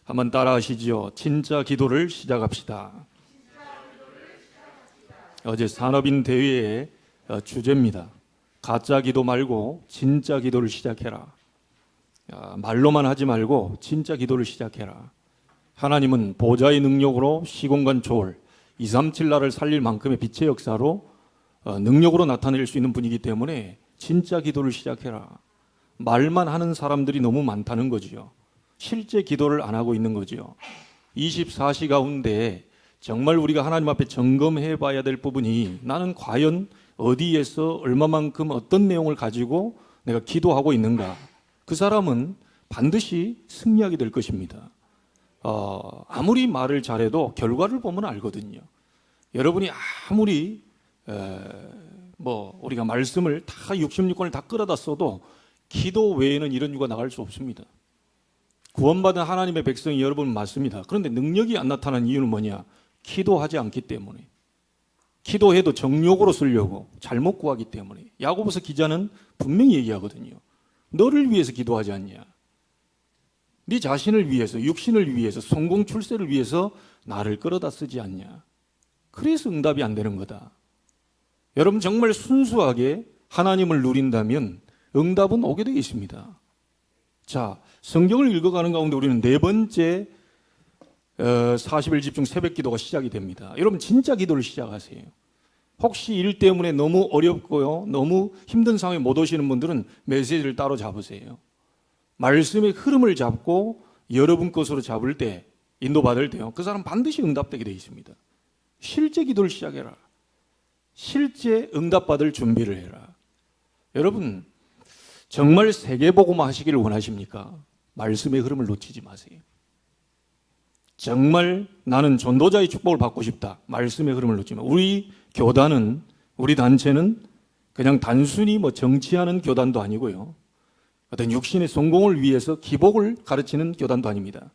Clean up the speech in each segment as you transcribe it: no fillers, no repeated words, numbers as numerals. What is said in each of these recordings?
한번 따라 하시죠. 진짜 기도를 시작합시다. 어제 산업인 대회의 주제입니다. 가짜 기도 말고 진짜 기도를 시작해라. 말로만 하지 말고 진짜 기도를 시작해라. 하나님은 보좌의 능력으로 시공간 초월 237 나를 살릴 만큼의 빛의 역사로 능력으로 나타낼 수 있는 분이기 때문에 진짜 기도를 시작해라. 말만 하는 사람들이 너무 많다는 거지요. 실제 기도를 안 하고 있는 거지요. 24시 가운데 정말 우리가 하나님 앞에 점검해 봐야 될 부분이 나는 과연 어디에서 얼마만큼 어떤 내용을 가지고 내가 기도하고 있는가. 그 사람은 반드시 승리하게 될 것입니다. 아무리 말을 잘해도 결과를 보면 알거든요. 여러분이 아무리 우리가 말씀을 다 66권을 다 끌어다 써도 기도 외에는 이런 유가 나갈 수 없습니다. 구원받은 하나님의 백성이 여러분 맞습니다. 그런데 능력이 안 나타나는 이유는 뭐냐? 기도하지 않기 때문에. 기도해도 정욕으로 쓰려고 잘못 구하기 때문에. 야고보서 기자는 분명히 얘기하거든요. 너를 위해서 기도하지 않냐? 네 자신을 위해서, 육신을 위해서, 성공 출세를 위해서 나를 끌어다 쓰지 않냐? 그래서 응답이 안 되는 거다. 여러분 정말 순수하게 하나님을 누린다면 응답은 오게 되어 있습니다. 자, 성경을 읽어가는 가운데 우리는 네 번째 40일 집중 새벽 기도가 시작이 됩니다. 여러분 진짜 기도를 시작하세요. 혹시 일 때문에 너무 어렵고요, 너무 힘든 상황에 못 오시는 분들은 메시지를 따로 잡으세요. 말씀의 흐름을 잡고 여러분 것으로 잡을 때, 인도받을 때요, 그 사람 반드시 응답되게 되어 있습니다. 실제 기도를 시작해라. 실제 응답받을 준비를 해라. 여러분 정말 세계복음 하시기를 원하십니까? 말씀의 흐름을 놓치지 마세요. 정말 나는 전도자의 축복을 받고 싶다. 말씀의 흐름을 놓치지 마. 우리 교단은, 우리 단체는 그냥 단순히 정치하는 교단도 아니고요, 어떤 육신의 성공을 위해서 기복을 가르치는 교단도 아닙니다.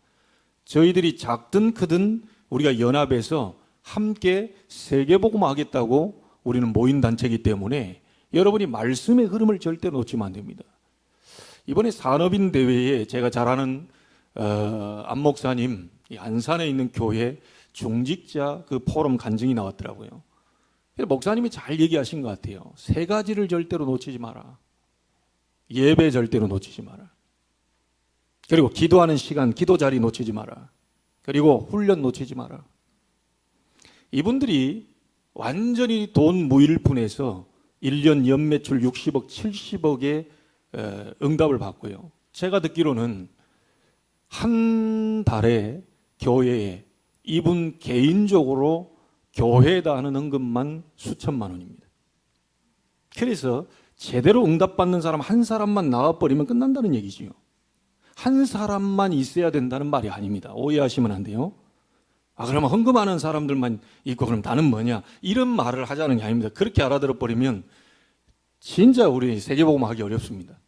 저희들이 작든 크든 우리가 연합해서 함께 세계복음 하겠다고 우리는 모인 단체이기 때문에 여러분이 말씀의 흐름을 절대 놓치면 안 됩니다. 이번에 산업인 대회에 제가 잘 아는 안 목사님, 안산에 있는 교회 중직자 그 포럼 간증이 나왔더라고요. 목사님이 잘 얘기하신 것 같아요. 세 가지를 절대로 놓치지 마라. 예배 절대로 놓치지 마라. 그리고 기도하는 시간, 기도 자리 놓치지 마라. 그리고 훈련 놓치지 마라. 이분들이 완전히 돈 무일푼에서 1년 연매출 60억, 70억의 응답을 받고요. 제가 듣기로는 한 달에 교회에 이분 개인적으로 교회에다 하는 헌금만 수천만 원입니다. 그래서 제대로 응답받는 사람 한 사람만 나와버리면 끝난다는 얘기지요. 한 사람만 있어야 된다는 말이 아닙니다. 오해하시면 안 돼요. 그러면 헌금하는 사람들만 있고 그럼 나는 뭐냐? 이런 말을 하자는 게 아닙니다. 그렇게 알아들어버리면 진짜 우리 세계복음 하기 어렵습니다.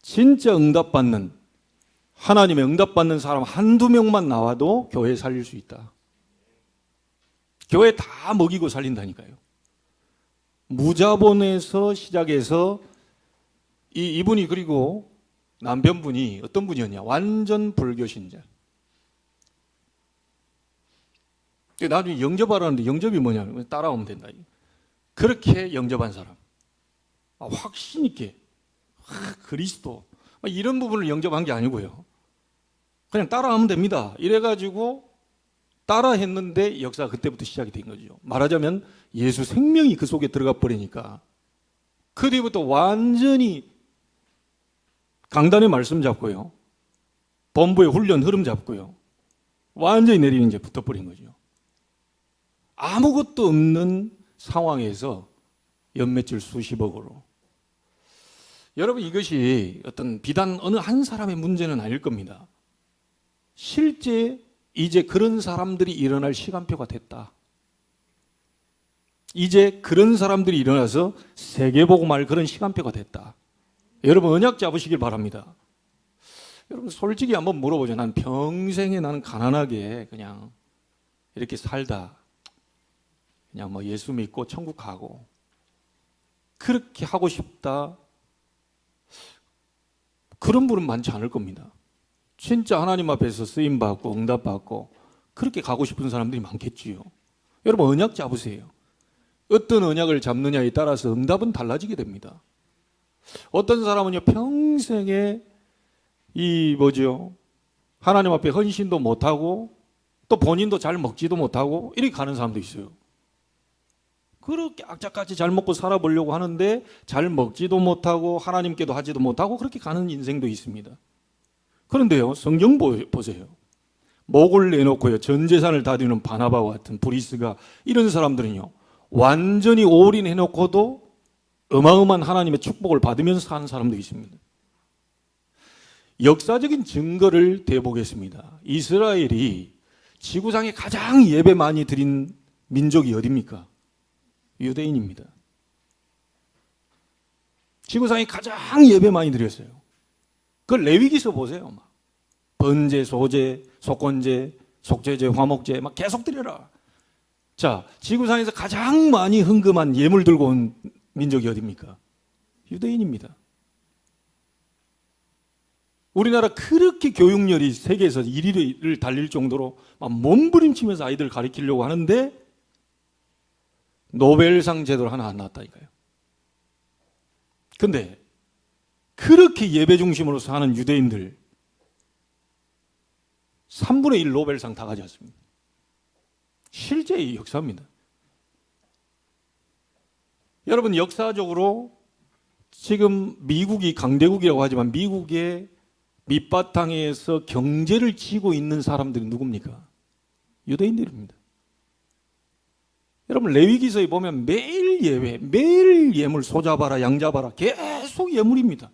진짜 응답받는, 하나님의 응답받는 사람 한두 명만 나와도 교회 살릴 수 있다. 교회 다 먹이고 살린다니까요. 무자본에서 시작해서 이분이, 그리고 남편분이 어떤 분이었냐? 완전 불교 신자. 나중에 영접하라는데 영접이 뭐냐? 따라오면 된다. 그렇게 영접한 사람. 확신 있게. 그리스도. 이런 부분을 영접한 게 아니고요. 그냥 따라하면 됩니다. 이래가지고 따라했는데 역사가 그때부터 시작이 된 거죠. 말하자면 예수 생명이 그 속에 들어가 버리니까 그 뒤부터 완전히 강단의 말씀 잡고요, 본부의 훈련 흐름 잡고요, 완전히 내리는 이제 붙어버린 거죠. 아무것도 없는 상황에서 연매출 수십억으로. 여러분 이것이 어떤 비단 어느 한 사람의 문제는 아닐 겁니다. 실제 이제 그런 사람들이 일어날 시간표가 됐다. 이제 그런 사람들이 일어나서 세계복음할 그런 시간표가 됐다. 여러분 언약 잡으시길 바랍니다. 여러분 솔직히 한번 물어보죠. 난 평생에 나는 가난하게 그냥 이렇게 살다 그냥 예수 믿고 천국 가고 그렇게 하고 싶다. 그런 분은 많지 않을 겁니다. 진짜 하나님 앞에서 쓰임받고 응답받고 그렇게 가고 싶은 사람들이 많겠지요. 여러분 언약 잡으세요. 어떤 언약을 잡느냐에 따라서 응답은 달라지게 됩니다. 어떤 사람은요 평생에 하나님 앞에 헌신도 못하고 또 본인도 잘 먹지도 못하고 이렇게 가는 사람도 있어요. 그렇게 악착같이 잘 먹고 살아보려고 하는데 잘 먹지도 못하고 하나님께도 하지도 못하고 그렇게 가는 인생도 있습니다. 그런데요 성경 보세요. 목을 내놓고요 전 재산을 다 드리는 바나바와 같은 브리스가 이런 사람들은요 완전히 올인해놓고도 어마어마한 하나님의 축복을 받으면서 사는 사람도 있습니다. 역사적인 증거를 대보겠습니다. 이스라엘이 지구상에 가장 예배 많이 드린 민족이 어디입니까? 유대인입니다. 지구상에 가장 예배 많이 드렸어요. 그 레위기서 보세요. 막 번제, 소제, 속건제, 속죄제, 화목제 막 계속 드려라. 자, 지구상에서 가장 많이 헌금한 예물 들고 온 민족이 어디입니까? 유대인입니다. 우리나라 그렇게 교육열이 세계에서 1위를 달릴 정도로 막 몸부림치면서 아이들 가르치려고 하는데 노벨상 제도를 하나 안 나왔다니까요. 근데 그렇게 예배 중심으로 사는 유대인들 3분의 1 노벨상 다 가져왔습니다. 실제의 역사입니다. 여러분 역사적으로 지금 미국이 강대국이라고 하지만 미국의 밑바탕에서 경제를 쥐고 있는 사람들이 누굽니까? 유대인들입니다. 여러분 레위기서에 보면 매일 예배, 매일 예물 소 잡아라 양 잡아라 계속 예물입니다.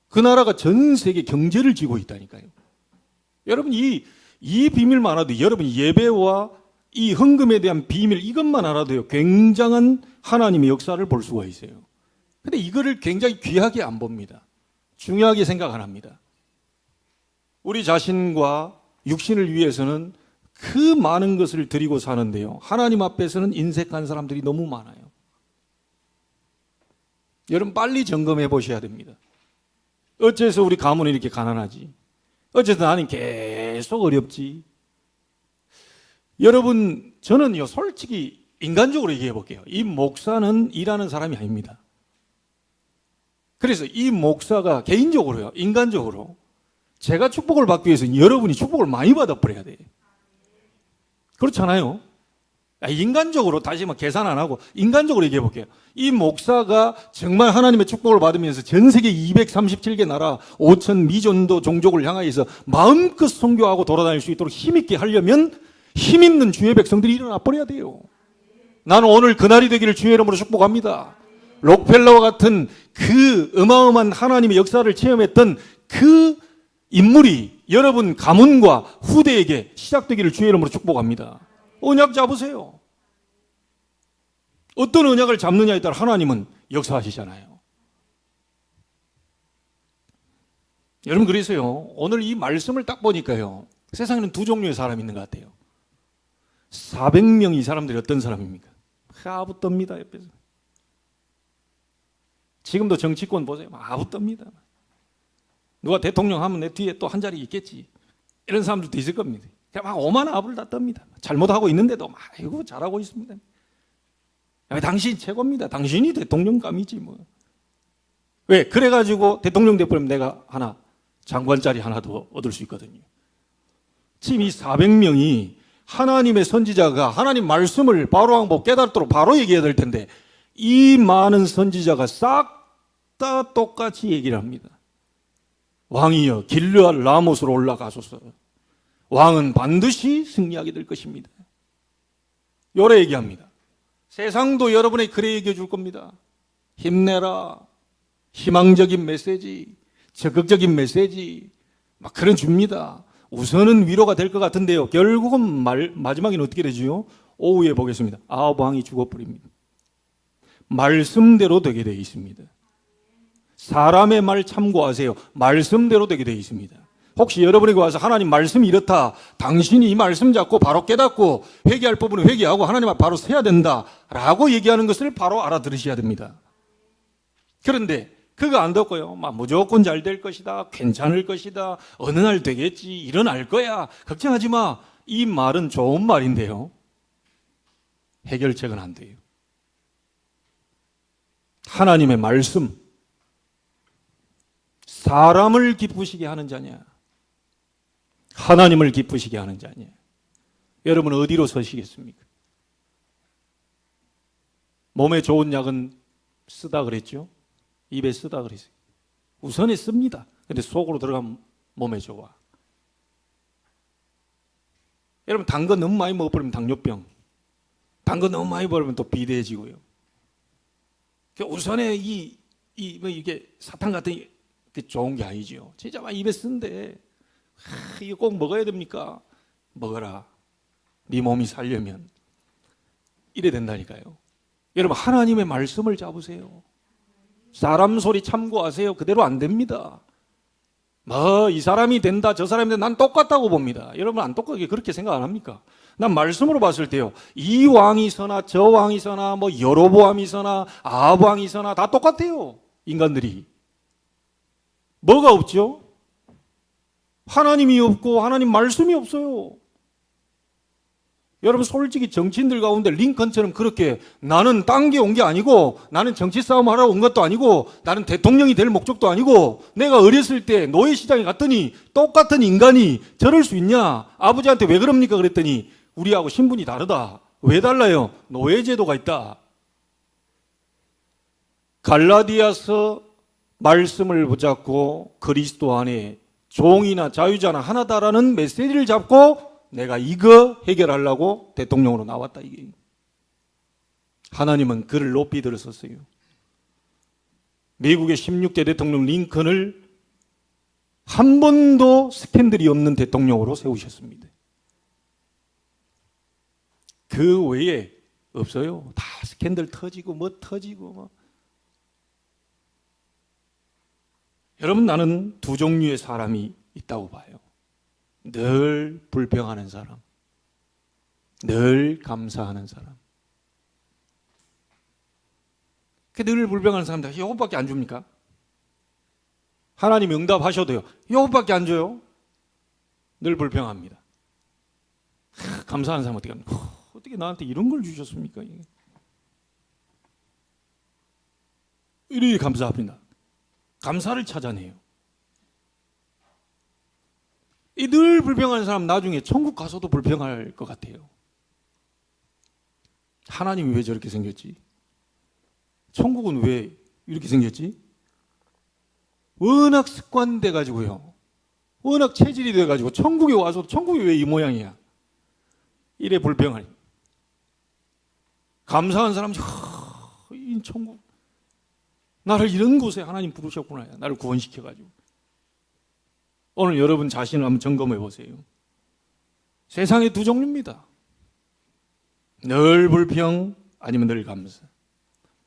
그 나라가 전 세계 경제를 쥐고 있다니까요. 여러분 이 비밀만 알아도 여러분 예배와 이 헌금에 대한 비밀 이것만 알아도요 굉장한 하나님의 역사를 볼 수가 있어요. 근데 이거를 굉장히 귀하게 안 봅니다. 중요하게 생각 안 합니다. 우리 자신과 육신을 위해서는 그 많은 것을 드리고 사는데요 하나님 앞에서는 인색한 사람들이 너무 많아요. 여러분 빨리 점검해 보셔야 됩니다. 어째서 우리 가문이 이렇게 가난하지? 어째서 나는 계속 어렵지? 여러분 저는요 솔직히 인간적으로 얘기해 볼게요. 이 목사는 일하는 사람이 아닙니다. 그래서 이 목사가 개인적으로요 인간적으로 제가 축복을 받기 위해서는 여러분이 축복을 많이 받아버려야 돼요. 그렇잖아요. 인간적으로 다시 계산 안 하고 인간적으로 얘기해 볼게요. 이 목사가 정말 하나님의 축복을 받으면서 전 세계 237개 나라 5천 미전도 종족을 향하여서 마음껏 선교하고 돌아다닐 수 있도록 힘있게 하려면 힘있는 주의 백성들이 일어나 버려야 돼요. 나는 오늘 그날이 되기를 주의 이름으로 축복합니다. 록펠러와 같은 그 어마어마한 하나님의 역사를 체험했던 그 인물이 여러분 가문과 후대에게 시작되기를 주의 이름으로 축복합니다. 언약 잡으세요. 어떤 언약을 잡느냐에 따라 하나님은 역사하시잖아요. 여러분 그래서요 오늘 이 말씀을 딱 보니까요 세상에는 두 종류의 사람이 있는 것 같아요. 400명 이 사람들이 어떤 사람입니까? 아부 떱니다 옆에서. 지금도 정치권 보세요. 아부 떱니다. 누가 대통령 하면 내 뒤에 또 한 자리 있겠지. 이런 사람들도 있을 겁니다. 그냥 막 오만 아부를 다 떱니다. 잘못하고 있는데도 막 아이고 잘하고 있습니다. 당신 최고입니다. 당신이 대통령감이지 뭐. 왜? 그래가지고 대통령 돼버리면 내가 하나 장관 자리 하나 더 얻을 수 있거든요. 지금 이 400명이 하나님의 선지자가 하나님 말씀을 바로 항복 깨닫도록 바로 얘기해야 될 텐데 이 많은 선지자가 싹 다 똑같이 얘기를 합니다. 왕이여 길르앗 라못으로 올라가소서. 왕은 반드시 승리하게 될 것입니다. 요래 얘기합니다. 세상도 여러분에게 그래 얘기해 줄 겁니다. 힘내라. 희망적인 메시지, 적극적인 메시지 막 그런 줍니다. 우선은 위로가 될 것 같은데요. 결국은 마지막에는 어떻게 되지요? 오후에 보겠습니다. 아합 왕이 죽어버립니다. 말씀대로 되게 되어 있습니다. 사람의 말 참고하세요. 말씀대로 되게 되어 있습니다. 혹시 여러분에게 와서 하나님 말씀이 이렇다. 당신이 이 말씀 잡고 바로 깨닫고 회개할 부분은 회개하고 하나님 앞에 바로 서야 된다. 라고 얘기하는 것을 바로 알아들으셔야 됩니다. 그런데 그거 안 듣고요. 막 무조건 잘 될 것이다. 괜찮을 것이다. 어느 날 되겠지. 일어날 거야. 걱정하지 마. 이 말은 좋은 말인데요. 해결책은 안 돼요. 하나님의 말씀, 사람을 기쁘시게 하는 자냐? 하나님을 기쁘시게 하는 자냐? 여러분 어디로 서시겠습니까? 몸에 좋은 약은 쓰다 그랬죠? 입에 쓰다 그랬어요. 우선에 씁니다. 근데 속으로 들어가면 몸에 좋아. 여러분 단 거 너무 많이 먹어버리면 당뇨병, 단 거 너무 많이 먹으면 또 비대해지고요. 우선에 이게 사탕 같은 게 좋은 게 아니죠. 진짜 막 입에 쓴데 이거 꼭 먹어야 됩니까? 먹어라. 네 몸이 살려면 이래 된다니까요. 여러분 하나님의 말씀을 잡으세요. 사람 소리 참고하세요. 그대로 안 됩니다. 뭐 이 사람이 된다 저 사람이 된다 난 똑같다고 봅니다. 여러분 안 똑같게 그렇게 생각 안 합니까? 난 말씀으로 봤을 때요, 이 왕이 서나 저 왕이 서나 뭐 여로보암이 서나 아합 왕이 서나 다 똑같아요. 인간들이 뭐가 없죠? 하나님이 없고 하나님 말씀이 없어요. 여러분 솔직히 정치인들 가운데 링컨처럼 그렇게 나는 딴 게 온 게 아니고 나는 정치 싸움 하러 온 것도 아니고 나는 대통령이 될 목적도 아니고 내가 어렸을 때 노예시장에 갔더니 똑같은 인간이 저럴 수 있냐? 아버지한테 왜 그럽니까? 그랬더니 우리하고 신분이 다르다. 왜 달라요? 노예제도가 있다. 갈라디아서 말씀을 붙잡고 그리스도 안에 종이나 자유자나 하나다라는 메시지를 잡고 내가 이거 해결하려고 대통령으로 나왔다. 이게 하나님은 그를 높이 들었었어요. 미국의 16대 대통령 링컨을 한 번도 스캔들이 없는 대통령으로 세우셨습니다. 그 외에 없어요. 다 스캔들 터지고 뭐 터지고 뭐. 여러분 나는 두 종류의 사람이 있다고 봐요. 늘 불평하는 사람, 늘 감사하는 사람. 늘 불평하는 사람들 요것밖에 안 줍니까? 하나님 응답하셔도요, 요것밖에 안 줘요. 늘 불평합니다. 감사하는 사람 어떻게 합니까? 어떻게 나한테 이런 걸 주셨습니까? 이리 감사합니다. 감사를 찾아내요. 이 늘 불평하는 사람 나중에 천국 가서도 불평할 것 같아요. 하나님이 왜 저렇게 생겼지? 천국은 왜 이렇게 생겼지? 워낙 습관돼 가지고요, 워낙 체질이 돼 가지고 천국에 와서 천국이 왜 이 모양이야? 이래 불평하니. 감사한 사람이 이 천국 나를 이런 곳에 하나님 부르셨구나. 나를 구원시켜 가지고. 오늘 여러분 자신을 한번 점검해 보세요. 세상에 두 종류입니다. 늘 불평 아니면 늘 감사.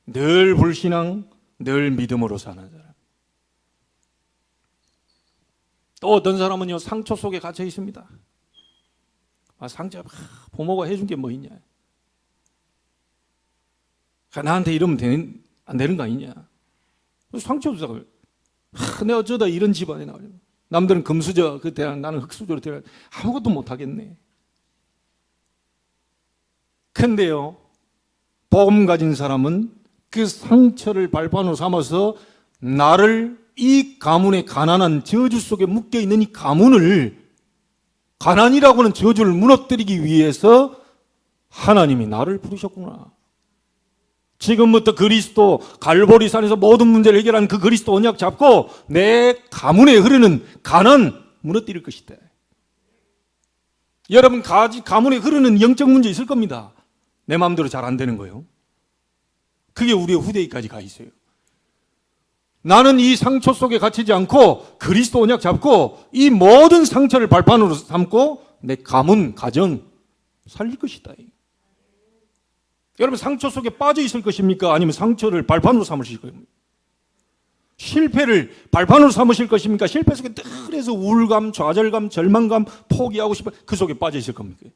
늘 불신앙, 늘 믿음으로 사는 사람. 또 어떤 사람은요, 상처 속에 갇혀 있습니다. 상처, 부모가 해준 게 뭐 있냐? 나한테 이러면 안 되는 거 아니냐? 상처 주다가 내가 어쩌다 이런 집안에 나오냐? 남들은 금수저 그 대학, 나는 흙수저로 대학 아무것도 못 하겠네. 근데요, 복음 가진 사람은 그 상처를 발판으로 삼아서 나를 이 가문의 가난한 저주 속에 묶여 있는 이 가문을, 가난이라고 하는 저주를 무너뜨리기 위해서 하나님이 나를 부르셨구나. 지금부터 그리스도 갈보리산에서 모든 문제를 해결한 그 그리스도 언약 잡고 내 가문에 흐르는 가난 무너뜨릴 것이다. 여러분 가문에 흐르는 영적 문제 있을 겁니다. 내 마음대로 잘 안 되는 거예요. 그게 우리의 후대기까지 가 있어요. 나는 이 상처 속에 갇히지 않고 그리스도 언약 잡고 이 모든 상처를 발판으로 삼고 내 가문, 가정 살릴 것이다. 여러분 상처 속에 빠져 있을 것입니까? 아니면 상처를 발판으로 삼으실 겁니까? 실패를 발판으로 삼으실 것입니까? 실패 속에 뜰해서 우울감, 좌절감, 절망감, 포기하고 싶어 그 속에 빠져 있을 겁니까?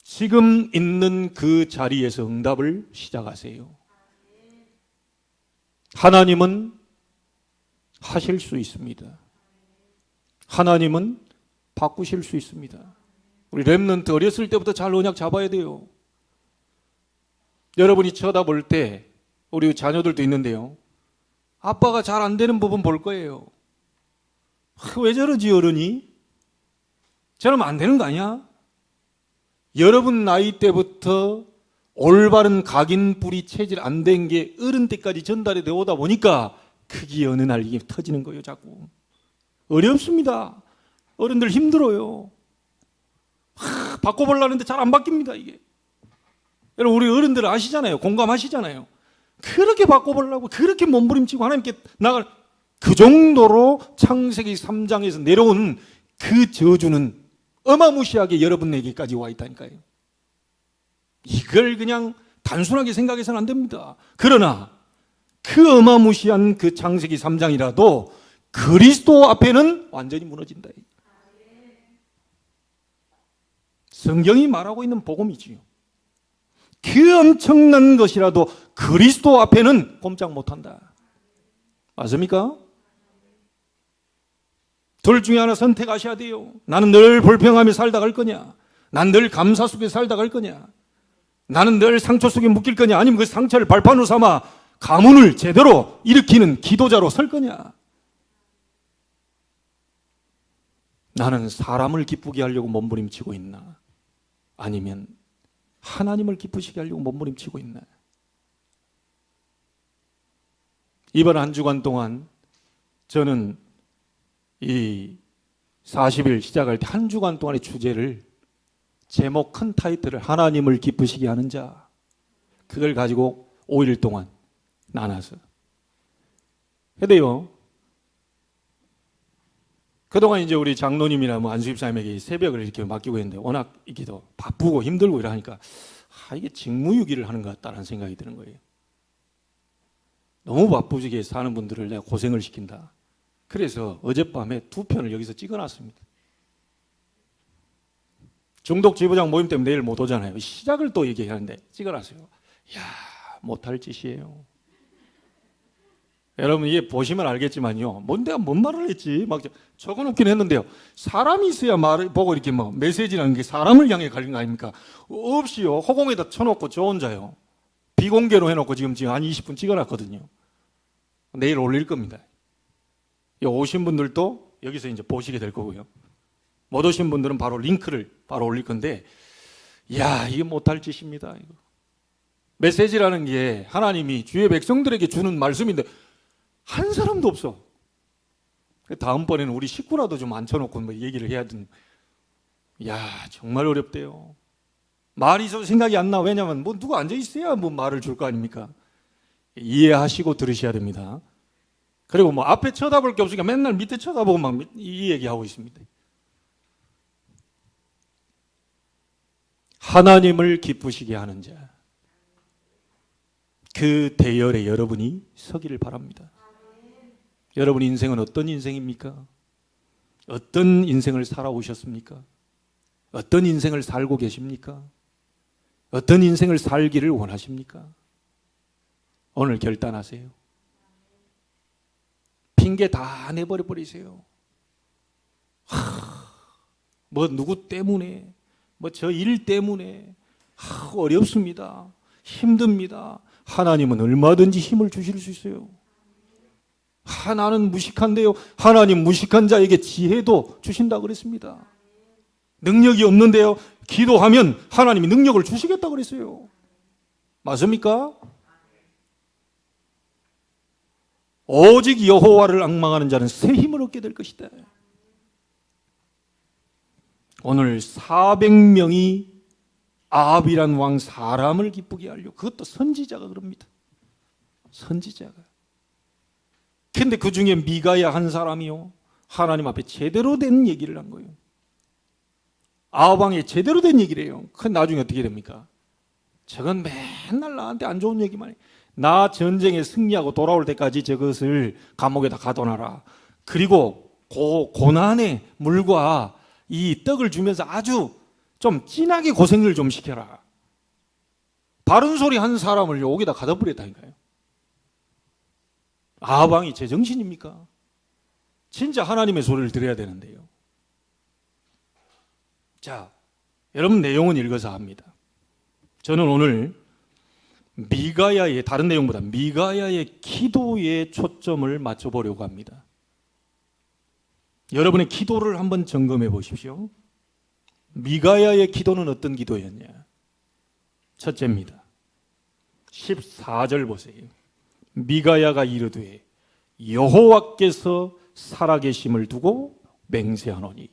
지금 있는 그 자리에서 응답을 시작하세요. 하나님은 하실 수 있습니다. 하나님은 바꾸실 수 있습니다. 우리 렘넌트 어렸을 때부터 잘 언약 잡아야 돼요. 여러분이 쳐다볼 때 우리 자녀들도 있는데요. 아빠가 잘 안 되는 부분 볼 거예요. 왜 저러지 어른이? 저러면 안 되는 거 아니야? 여러분 나이 때부터 올바른 각인 뿌리 체질 안 된 게 어른 때까지 전달이 되어 오다 보니까 그게 어느 날 이게 터지는 거예요. 자꾸 어렵습니다. 어른들 힘들어요. 바꿔보려는데 잘 안 바뀝니다. 이게 여러분 우리 어른들 아시잖아요. 공감하시잖아요. 그렇게 바꿔보려고 그렇게 몸부림치고 하나님께 나갈 그 정도로 창세기 3장에서 내려온 그 저주는 어마무시하게 여러분에게까지 와 있다니까요. 이걸 그냥 단순하게 생각해서는 안 됩니다. 그러나 그 어마무시한 그 창세기 3장이라도 그리스도 앞에는 완전히 무너진다. 성경이 말하고 있는 복음이지요. 그 엄청난 것이라도 그리스도 앞에는 꼼짝 못한다. 맞습니까? 둘 중에 하나 선택하셔야 돼요. 나는 늘 불평하며 살다 갈 거냐? 난 늘 감사 속에 살다 갈 거냐? 나는 늘 상처 속에 묶일 거냐? 아니면 그 상처를 발판으로 삼아 가문을 제대로 일으키는 기도자로 설 거냐? 나는 사람을 기쁘게 하려고 몸부림치고 있나? 아니면 하나님을 기쁘시게 하려고 몸부림치고 있나? 이번 한 주간 동안 저는 이 40일 시작할 때 한 주간 동안의 주제를 제목 큰 타이틀을 하나님을 기쁘시게 하는 자, 그걸 가지고 5일 동안 나눠서 근데요, 그동안 이제 우리 장로님이나 뭐 안수집사님에게 새벽을 이렇게 맡기고 있는데 워낙 이게 더 바쁘고 힘들고 이러니까 이게 직무유기를 하는 것 같다는 생각이 드는 거예요. 너무 바쁘게 사는 분들을 내가 고생을 시킨다. 그래서 어젯밤에 2편을 여기서 찍어놨습니다. 중독 지부장 모임 때문에 내일 못 오잖아요. 시작을 또 얘기하는데 찍어놨어요. 이야, 못할 짓이에요. 여러분 이게 보시면 알겠지만요. 내가 뭔 말을 했지? 막 적어놓긴 했는데요. 사람이 있어야 말을 보고 이렇게 뭐 메시지라는 게 사람을 향해 갈린 거 아닙니까? 없이요. 허공에다 쳐놓고 저 혼자요. 비공개로 해놓고 지금 한 20분 찍어놨거든요. 내일 올릴 겁니다. 오신 분들도 여기서 이제 보시게 될 거고요. 못 오신 분들은 바로 링크를 바로 올릴 건데, 이야, 이게 못할 짓입니다. 이거. 메시지라는 게 하나님이 주의 백성들에게 주는 말씀인데 한 사람도 없어. 다음번에는 우리 식구라도 좀 앉혀놓고 뭐 얘기를 해야 되는. 이야, 정말 어렵대요. 말이 좀 생각이 안 나. 왜냐면 뭐 누가 앉아 있어야 뭐 말을 줄 거 아닙니까? 이해하시고 들으셔야 됩니다. 그리고 뭐 앞에 쳐다볼 게 없으니까 맨날 밑에 쳐다보고 막 이 얘기하고 있습니다. 하나님을 기쁘시게 하는 자, 그 대열에 여러분이 서기를 바랍니다. 여러분 인생은 어떤 인생입니까? 어떤 인생을 살아오셨습니까? 어떤 인생을 살고 계십니까? 어떤 인생을 살기를 원하십니까? 오늘 결단하세요. 핑계 다 내버려 버리세요. 뭐 누구 때문에, 뭐 저 일 때문에 어렵습니다. 힘듭니다. 하나님은 얼마든지 힘을 주실 수 있어요. 나는 무식한데요. 하나님 무식한 자에게 지혜도 주신다 그랬습니다. 능력이 없는데요. 기도하면 하나님이 능력을 주시겠다 그랬어요. 맞습니까? 오직 여호와를 앙망하는 자는 새 힘을 얻게 될 것이다. 오늘 400명이 아합이란 왕 사람을 기쁘게 하려고, 그것도 선지자가 그럽니다. 선지자가. 근데 그 중에 미가야 한 사람이요, 하나님 앞에 제대로 된 얘기를 한 거예요. 아합 왕이 제대로 된 얘기를 해요. 그 나중에 어떻게 됩니까? 저건 맨날 나한테 안 좋은 얘기만 해. 나 전쟁에 승리하고 돌아올 때까지 저것을 감옥에다 가둬놔라. 그리고 고난의 물과 이 떡을 주면서 아주 좀 진하게 고생을 좀 시켜라. 바른 소리 한 사람을 여기다 가둬버렸다니까요. 아방이 제정신입니까? 진짜 하나님의 소리를 들어야 되는데요. 자, 여러분 내용은 읽어서 합니다. 저는 오늘 미가야의, 다른 내용보다 미가야의 기도에 초점을 맞춰보려고 합니다. 여러분의 기도를 한번 점검해 보십시오. 미가야의 기도는 어떤 기도였냐? 첫째입니다. 14절 보세요. 미가야가 이르되 여호와께서 살아계심을 두고 맹세하노니.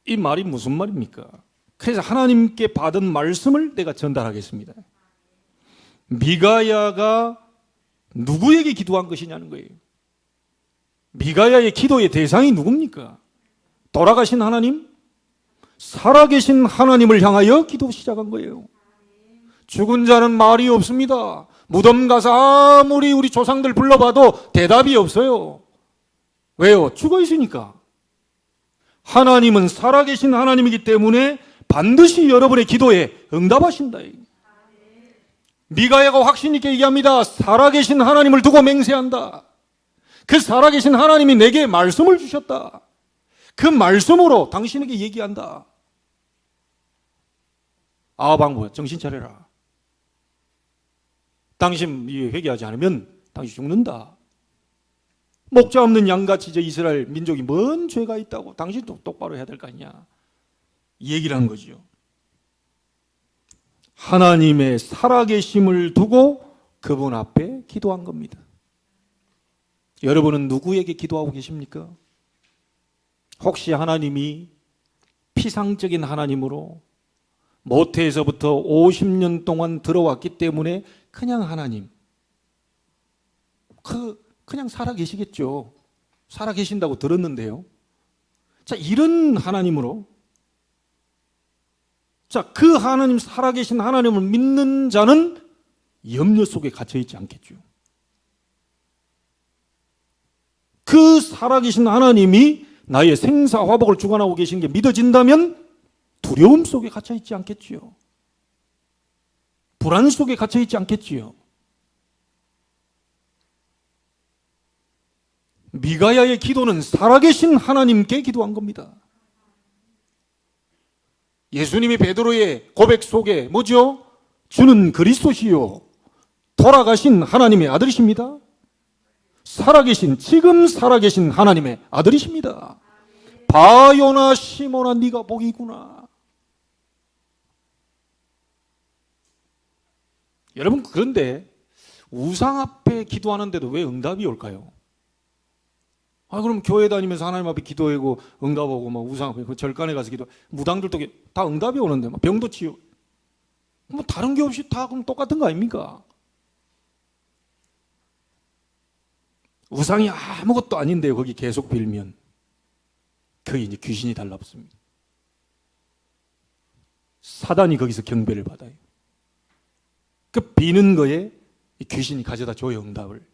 이 말이 무슨 말입니까? 그래서 하나님께 받은 말씀을 내가 전달하겠습니다. 미가야가 누구에게 기도한 것이냐는 거예요. 미가야의 기도의 대상이 누굽니까? 돌아가신 하나님? 살아계신 하나님을 향하여 기도 시작한 거예요. 죽은 자는 말이 없습니다. 무덤 가서 아무리 우리 조상들 불러봐도 대답이 없어요. 왜요? 죽어 있으니까. 하나님은 살아계신 하나님이기 때문에 반드시 여러분의 기도에 응답하신다. 미가야가 확신 있게 얘기합니다. 살아계신 하나님을 두고 맹세한다. 그 살아계신 하나님이 내게 말씀을 주셨다. 그 말씀으로 당신에게 얘기한다. 아방부야, 정신 차려라. 당신 회개하지 않으면 당신 죽는다. 목자 없는 양같이 저 이스라엘 민족이 뭔 죄가 있다고 당신도 똑바로 해야 될 거 아니냐. 이 얘기를 한 거죠. 하나님의 살아계심을 두고 그분 앞에 기도한 겁니다. 여러분은 누구에게 기도하고 계십니까? 혹시 하나님이 피상적인 하나님으로 모태에서부터 50년 동안 들어왔기 때문에 그냥 하나님, 그냥 살아계시겠죠. 살아계신다고 들었는데요. 자, 이런 하나님으로, 자, 그 하나님, 살아계신 하나님을 믿는 자는 염려 속에 갇혀있지 않겠죠. 그 살아계신 하나님이 나의 생사화복을 주관하고 계신 게 믿어진다면 두려움 속에 갇혀있지 않겠지요. 불안 속에 갇혀있지 않겠지요. 미가야의 기도는 살아계신 하나님께 기도한 겁니다. 예수님이 베드로의 고백 속에 뭐죠? 주는 그리스도시요 돌아가신 하나님의 아들이십니다. 살아계신, 지금 살아계신 하나님의 아들이십니다. 바요나 시몬아 네가 복이구나. 여러분, 그런데 우상 앞에 기도하는데도 왜 응답이 올까요? 그럼 교회 다니면서 하나님 앞에 기도하고 응답하고 막 우상 앞에 절간에 가서 기도, 무당들도 다 응답이 오는데 막 병도 치유, 뭐 다른 게 없이 다 그럼 똑같은 거 아닙니까? 우상이 아무것도 아닌데 거기 계속 빌면 거기 이제 귀신이 달라붙습니다. 사단이 거기서 경배를 받아요. 그 비는 거에 귀신이 가져다 줘요, 응답을.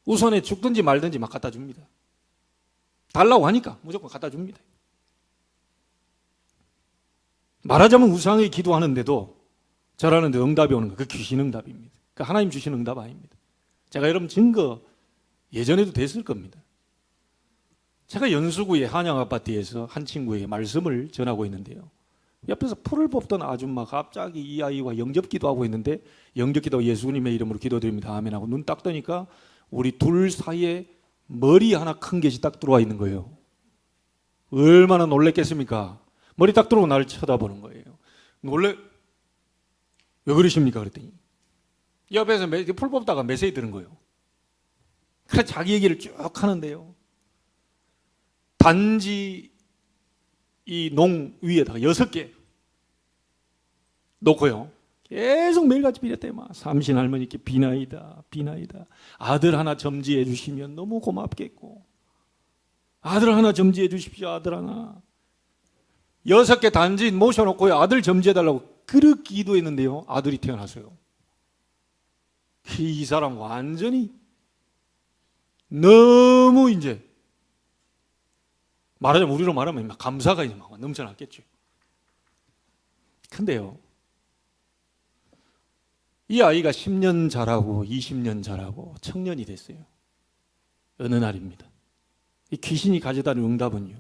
우선에 죽든지 말든지 막 갖다 줍니다. 달라고 하니까 무조건 갖다 줍니다. 말하자면 우상에 기도하는데도 절하는데 응답이 오는 거, 그 귀신 응답입니다. 그 하나님 주신 응답 아닙니다. 제가 여러분 증거 예전에도 됐을 겁니다. 제가 연수구의 한양 아파트에서 한 친구에게 말씀을 전하고 있는데요. 옆에서 풀을 뽑던 아줌마 갑자기 이 아이와 영접기도 하고 있는데, 영접기도 예수님의 이름으로 기도드립니다 아멘 하고 눈 딱 뜨니까 우리 둘 사이에 머리 하나 큰 것이 딱 들어와 있는 거예요. 얼마나 놀랬겠습니까? 머리 딱 들어오고 나를 쳐다보는 거예요. 놀래, 왜 그러십니까? 그랬더니 옆에서 풀 뽑다가 메시지 들은 거예요. 그래서 자기 얘기를 쭉 하는데요. 단지 이 농 위에다가 6개 놓고요. 계속 매일같이 빌었대요. 막 삼신 할머니께 비나이다, 비나이다. 아들 하나 점지해 주시면 너무 고맙겠고. 아들 하나 점지해 주십시오, 아들 하나. 6개 단지 모셔놓고요. 아들 점지해달라고 그렇게 기도했는데요. 아들이 태어났어요. 이 사람 완전히 너무 이제 말하자면 우리로 말하면 막 감사가 이제 막 넘쳐났겠죠. 근데요, 이 아이가 10년 자라고 20년 자라고 청년이 됐어요. 어느 날입니다. 이 귀신이 가져다 준 응답은요,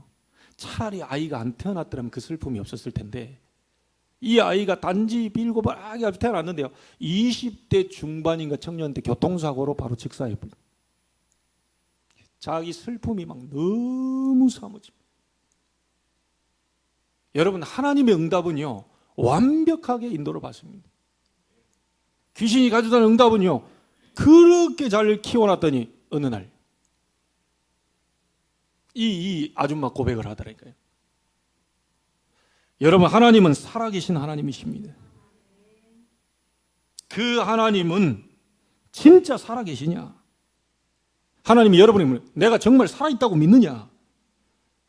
차라리 아이가 안 태어났더라면 그 슬픔이 없었을 텐데, 이 아이가 단지 빌고 바라게 태어났는데요, 20대 중반인가 청년 때 교통사고로 바로 직사해버려요. 자기 슬픔이 막 너무 사무집니다. 여러분, 하나님의 응답은요, 완벽하게 인도를 받습니다. 귀신이 가져다 준 응답은요, 그렇게 잘 키워놨더니 어느 날 이 아줌마 고백을 하더라니까요. 여러분, 하나님은 살아계신 하나님이십니다. 그 하나님은 진짜 살아계시냐? 하나님이 여러분이 내가 정말 살아있다고 믿느냐?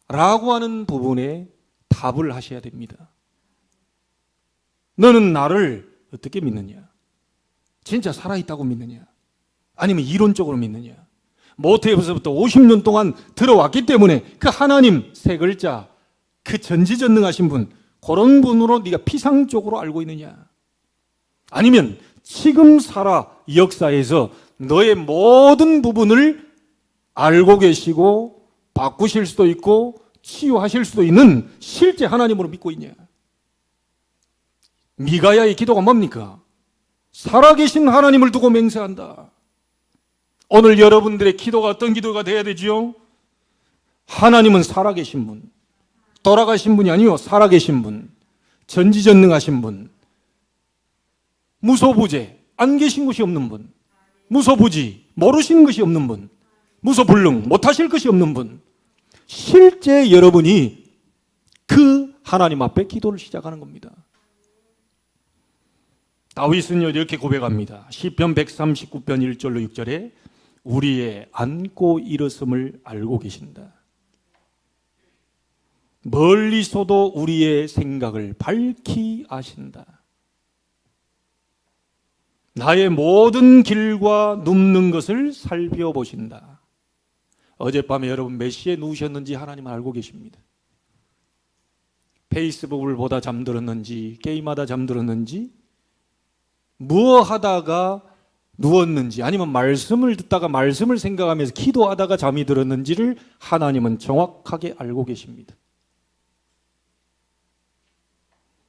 라고 하는 부분에 답을 하셔야 됩니다. 너는 나를 어떻게 믿느냐? 진짜 살아있다고 믿느냐? 아니면 이론적으로 믿느냐? 모태에서부터 50년 동안 들어왔기 때문에 그 하나님 세 글자, 그 전지전능하신 분, 그런 분으로 네가 피상적으로 알고 있느냐? 아니면 지금 살아 역사에서 너의 모든 부분을 알고 계시고 바꾸실 수도 있고 치유하실 수도 있는 실제 하나님으로 믿고 있냐? 미가야의 기도가 뭡니까? 살아계신 하나님을 두고 맹세한다. 오늘 여러분들의 기도가 어떤 기도가 돼야 되지요? 하나님은 살아계신 분, 돌아가신 분이 아니요, 살아계신 분, 전지전능하신 분, 무소부재, 안 계신 것이 없는 분, 무소부지, 모르시는 것이 없는 분, 무소불능, 못하실 것이 없는 분, 실제 여러분이 그 하나님 앞에 기도를 시작하는 겁니다. 다윗은요, 이렇게 고백합니다. 시편 139편 1절로 6절에 우리의 안고 일었음을 알고 계신다. 멀리서도 우리의 생각을 밝히 아신다. 나의 모든 길과 눕는 것을 살펴보신다. 어젯밤에 여러분 몇 시에 누우셨는지 하나님은 알고 계십니다. 페이스북을 보다 잠들었는지, 게임하다 잠들었는지, 무엇 하다가 누웠는지, 아니면 말씀을 듣다가 말씀을 생각하면서 기도하다가 잠이 들었는지를 하나님은 정확하게 알고 계십니다.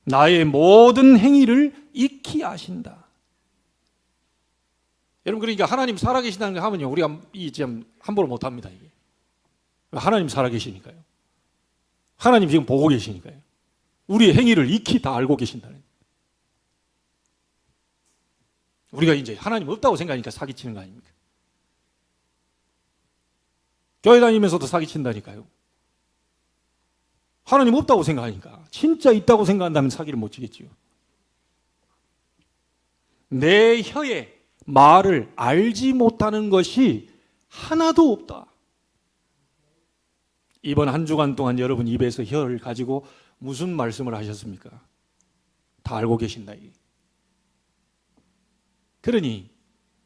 나의 모든 행위를 익히 아신다. 여러분, 그러니까 하나님 살아계신다는 거 하면요, 우리가 지금 함부로 못합니다. 이게 하나님 살아계시니까요. 하나님 지금 보고 계시니까요. 우리의 행위를 익히 다 알고 계신다는. 우리가 이제 하나님 없다고 생각하니까 사기치는 거 아닙니까? 교회 다니면서도 사기친다니까요. 하나님 없다고 생각하니까. 진짜 있다고 생각한다면 사기를 못 치겠지요. 내 혀에 말을 알지 못하는 것이 하나도 없다. 이번 한 주간 동안 여러분 입에서 혀를 가지고 무슨 말씀을 하셨습니까? 다 알고 계신다. 그러니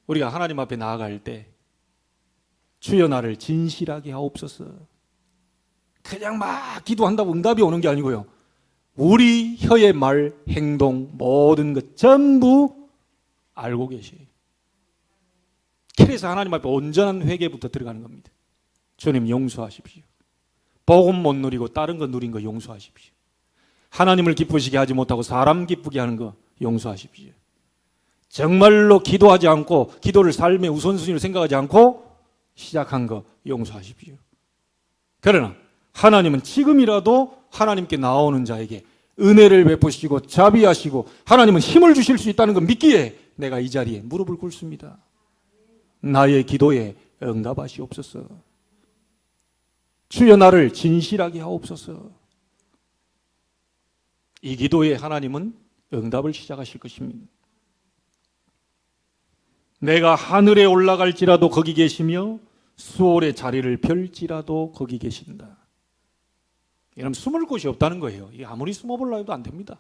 우리가 하나님 앞에 나아갈 때 주여 나를 진실하게 하옵소서. 그냥 막 기도한다고 응답이 오는 게 아니고요, 우리 혀의 말, 행동, 모든 것 전부 알고 계시. 그래서 하나님 앞에 온전한 회개부터 들어가는 겁니다. 주님 용서하십시오. 복음 못 누리고 다른 거 누린 거 용서하십시오. 하나님을 기쁘시게 하지 못하고 사람 기쁘게 하는 거 용서하십시오. 정말로 기도하지 않고 기도를 삶의 우선순위로 생각하지 않고 시작한 거 용서하십시오. 그러나 하나님은 지금이라도 하나님께 나오는 자에게 은혜를 베푸시고 자비하시고 하나님은 힘을 주실 수 있다는 걸 믿기에 내가 이 자리에 무릎을 꿇습니다. 나의 기도에 응답하시옵소서. 주여 나를 진실하게 하옵소서. 이 기도에 하나님은 응답을 시작하실 것입니다. 내가 하늘에 올라갈지라도 거기 계시며 수월의 자리를 펼지라도 거기 계신다. 이러면 숨을 곳이 없다는 거예요. 아무리 숨어보려 해도 안 됩니다.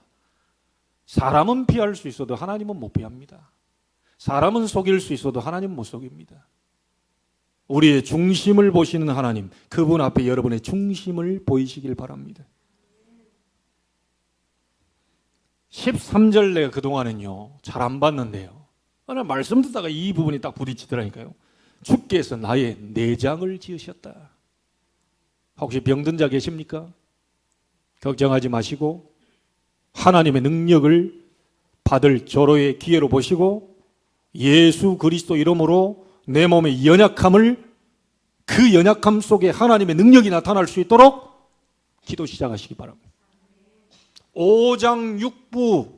사람은 피할 수 있어도 하나님은 못 피합니다. 사람은 속일 수 있어도 하나님은 못 속입니다. 우리의 중심을 보시는 하나님, 그분 앞에 여러분의 중심을 보이시길 바랍니다. 13절 내가 그동안은요 잘 안 봤는데요, 오늘 말씀 듣다가 이 부분이 딱 부딪히더라니까요. 주께서 나의 내장을 지으셨다. 혹시 병든 자 계십니까? 걱정하지 마시고 하나님의 능력을 받을 조로의 기회로 보시고 예수 그리스도 이름으로 내 몸의 연약함을, 그 연약함 속에 하나님의 능력이 나타날 수 있도록 기도 시작하시기 바랍니다. 5장 6부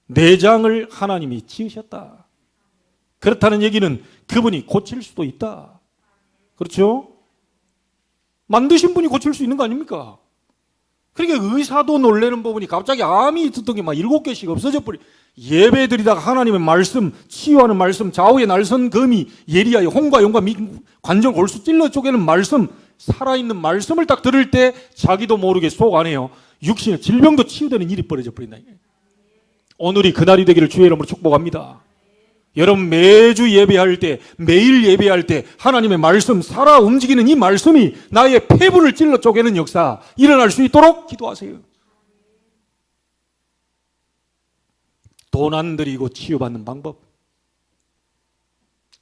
내장을 하나님이 지으셨다. 그렇다는 얘기는 그분이 고칠 수도 있다. 그렇죠? 만드신 분이 고칠 수 있는 거 아닙니까? 그러니까 의사도 놀라는 부분이 갑자기 암이 있었던 게 막 7개씩 없어져 버리. 예배 드리다가 하나님의 말씀, 치유하는 말씀, 좌우의 날선 검이 예리하여 홍과 용과 관절 골수 찔러 쪼개는 말씀, 살아있는 말씀을 딱 들을 때 자기도 모르게 속 안에요 육신의 질병도 치유되는 일이 벌어져 버린다. 오늘이 그날이 되기를 주의 이름으로 축복합니다. 여러분 매주 예배할 때, 매일 예배할 때 하나님의 말씀, 살아 움직이는 이 말씀이 나의 폐부를 찔러 쪼개는 역사 일어날 수 있도록 기도하세요. 돈 안 들이고 치유받는 방법.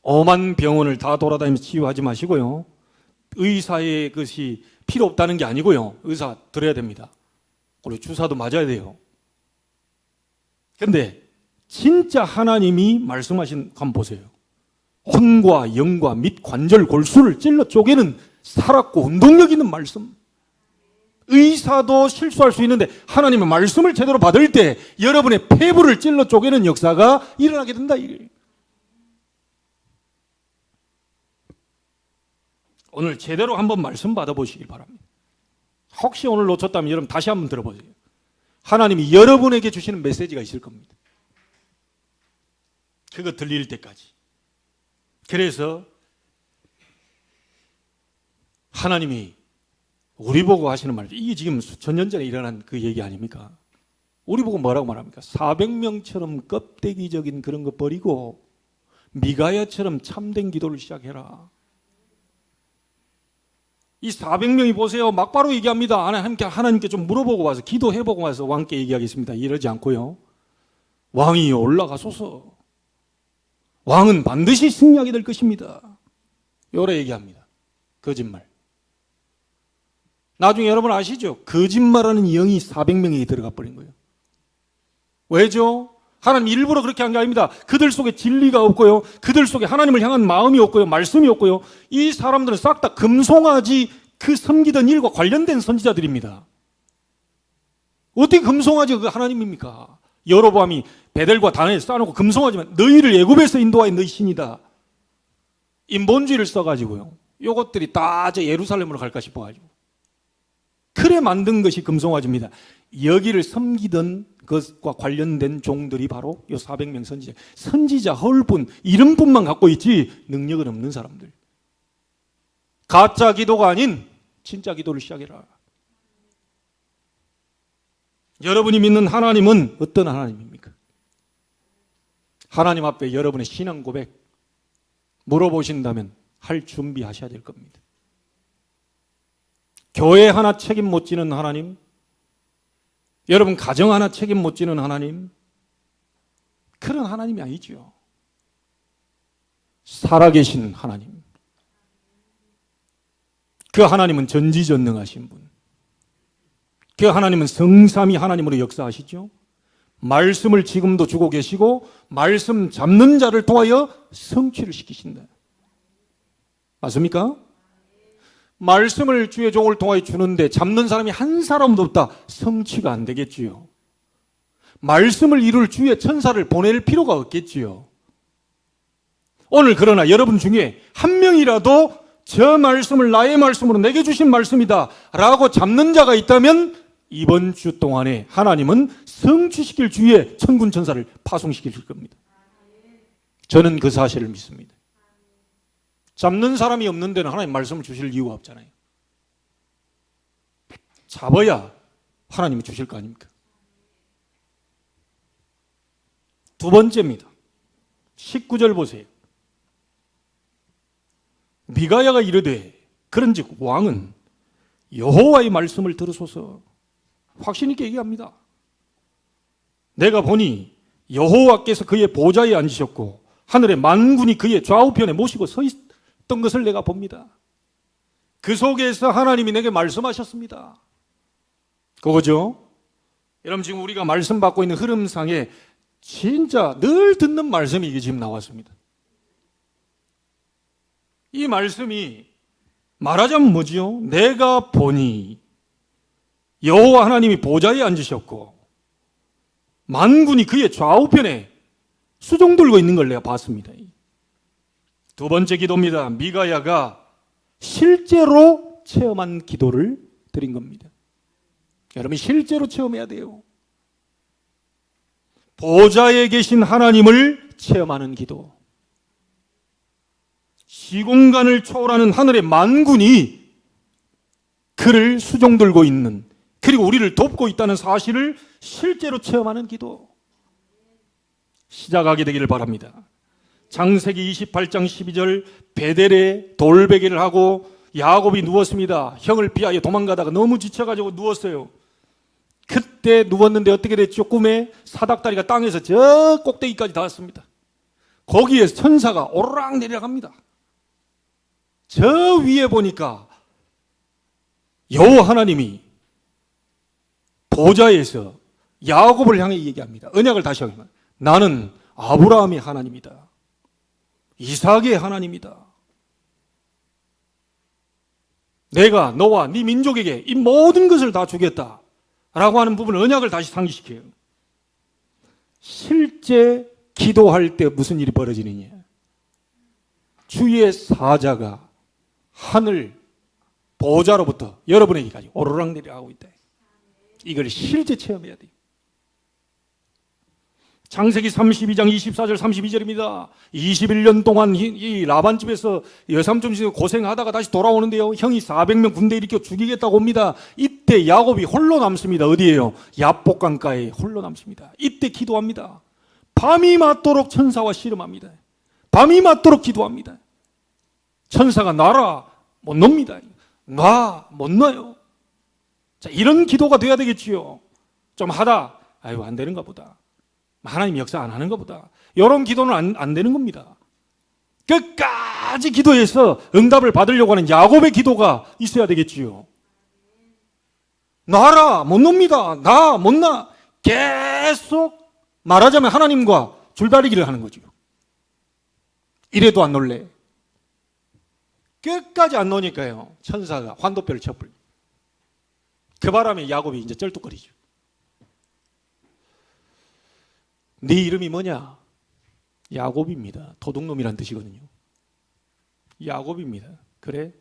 엄한 병원을 다 돌아다니면서 치유하지 마시고요. 의사의 것이 필요 없다는 게 아니고요. 의사 들어야 됩니다. 그리고 주사도 맞아야 돼요. 그런데 진짜 하나님이 말씀하신 한번 보세요. 혼과 영과 및 관절 골수를 찔러 쪼개는 살았고 운동력 있는 말씀. 의사도 실수할 수 있는데 하나님의 말씀을 제대로 받을 때 여러분의 폐부를 찔러 쪼개는 역사가 일어나게 된다. 오늘 제대로 한번 말씀 받아보시길 바랍니다. 혹시 오늘 놓쳤다면 여러분 다시 한번 들어보세요. 하나님이 여러분에게 주시는 메시지가 있을 겁니다. 그거 들릴 때까지. 그래서 하나님이 우리 보고 하시는 말, 이게 지금 수천 년 전에 일어난 그 얘기 아닙니까? 우리 보고 뭐라고 말합니까? 400명처럼 껍데기적인 그런 거 버리고 미가야처럼 참된 기도를 시작해라. 이 400명이 보세요. 막바로 얘기합니다. 하나님께 좀 물어보고 와서 기도해보고 와서 왕께 얘기하겠습니다. 이러지 않고요. 왕이 올라가소서. 왕은 반드시 승리하게 될 것입니다. 요래 얘기합니다. 거짓말. 나중에 여러분 아시죠? 거짓말하는 영이 400명에게 들어가 버린 거예요. 왜죠? 하나님 일부러 그렇게 한 게 아닙니다. 그들 속에 진리가 없고요. 그들 속에 하나님을 향한 마음이 없고요. 말씀이 없고요. 이 사람들은 싹 다 금송아지 그 섬기던 일과 관련된 선지자들입니다. 어떻게 금송아지가 그 하나님입니까? 여로보암이 베델과 단을 쌓아놓고 금송아지만 너희를 애굽에서 인도하여 너희 신이다. 인본주의를 써가지고요. 요것들이 다 저 예루살렘으로 갈까 싶어가지고. 그래 만든 것이 금송아지입니다. 여기를 섬기던 것과 관련된 종들이 바로 요 400명 선지자. 선지자 헐뿐 이름뿐만 갖고 있지 능력은 없는 사람들. 가짜 기도가 아닌 진짜 기도를 시작해라. 여러분이 믿는 하나님은 어떤 하나님입니까? 하나님 앞에 여러분의 신앙 고백 물어보신다면 할 준비하셔야 될 겁니다. 교회 하나 책임 못 지는 하나님, 여러분 가정 하나 책임 못 지는 하나님, 그런 하나님이 아니죠. 살아계신 하나님. 그 하나님은 전지전능하신 분. 그 하나님은 성삼위 하나님으로 역사하시죠. 말씀을 지금도 주고 계시고 말씀 잡는 자를 통하여 성취를 시키신다. 맞습니까? 말씀을 주의 종을 통하여 주는데 잡는 사람이 한 사람도 없다. 성취가 안 되겠지요. 말씀을 이룰 주의 천사를 보낼 필요가 없겠지요. 오늘 그러나 여러분 중에 한 명이라도 저 말씀을 나의 말씀으로 내게 주신 말씀이다 라고 잡는 자가 있다면 이번 주 동안에 하나님은 성취시킬 주의 천군 천사를 파송시킬 겁니다. 저는 그 사실을 믿습니다. 잡는 사람이 없는 데는 하나님 말씀을 주실 이유가 없잖아요. 잡아야 하나님이 주실 거 아닙니까? 두 번째입니다. 19절 보세요. 미가야가 이르되 그런즉 왕은 여호와의 말씀을 들으소서. 확신 있게 얘기합니다. 내가 보니 여호와께서 그의 보좌에 앉으셨고 하늘의 만군이 그의 좌우편에 모시고 서 있던 것을 내가 봅니다. 그 속에서 하나님이 내게 말씀하셨습니다. 그거죠? 여러분, 지금 우리가 말씀 받고 있는 흐름상에 진짜 늘 듣는 말씀이 이게 지금 나왔습니다. 이 말씀이 말하자면 뭐지요? 내가 보니 여호와 하나님이 보좌에 앉으셨고 만군이 그의 좌우편에 수종 들고 있는 걸 내가 봤습니다. 두 번째 기도입니다. 미가야가 실제로 체험한 기도를 드린 겁니다. 여러분, 실제로 체험해야 돼요. 보좌에 계신 하나님을 체험하는 기도. 시공간을 초월하는 하늘의 만군이 그를 수종 들고 있는, 그리고 우리를 돕고 있다는 사실을 실제로 체험하는 기도. 시작하게 되기를 바랍니다. 창세기 28장 12절, 베델에 돌베개를 하고 야곱이 누웠습니다. 형을 피하여 도망가다가 너무 지쳐가지고 누웠어요. 그때 누웠는데 어떻게 됐죠? 꿈에 사닥다리가 땅에서 저 꼭대기까지 닿았습니다. 거기에 천사가 오르락 내려갑니다. 저 위에 보니까 여호와 하나님이 보좌에서 야곱을 향해 얘기합니다. 언약을 다시 하면 나는 아브라함의 하나님이다. 이삭의 하나님이다. 내가 너와 네 민족에게 이 모든 것을 다 주겠다 라고 하는 부분을 언약을 다시 상기시켜요. 실제 기도할 때 무슨 일이 벌어지느냐? 주의 사자가 하늘 보좌로부터 여러분에게까지 오르락 내려가고 있다. 이걸 실제 체험해야 돼요. 창세기 32장 24절 32절입니다. 21년 동안 이 라반 집에서 여삼촌 집에서 고생하다가 다시 돌아오는데요. 형이 400명 군대 일으켜 죽이겠다고 옵니다. 이때 야곱이 홀로 남습니다. 어디예요? 야복강가에 홀로 남습니다. 이때 기도합니다. 밤이 맞도록 천사와 씨름합니다. 밤이 맞도록 기도합니다. 천사가 놔라 못 놉니다. 놔 못 놔요. 자, 이런 기도가 돼야 되겠지요. 좀 하다 아유 안 되는가 보다. 하나님 역사 안 하는가 보다. 이런 기도는 안 되는 겁니다. 끝까지 기도해서 응답을 받으려고 하는 야곱의 기도가 있어야 되겠지요. 놔라 못 놉니다. 나 못 놔. 계속 말하자면 하나님과 줄다리기를 하는 거죠. 이래도 안 놀래. 끝까지 안 노니까요. 천사가 환도뼈를 쳐버려. 그 바람에 야곱이 이제 쩔뚝거리죠. 네 이름이 뭐냐? 야곱입니다. 도둑놈이란 뜻이거든요. 야곱입니다. 그래?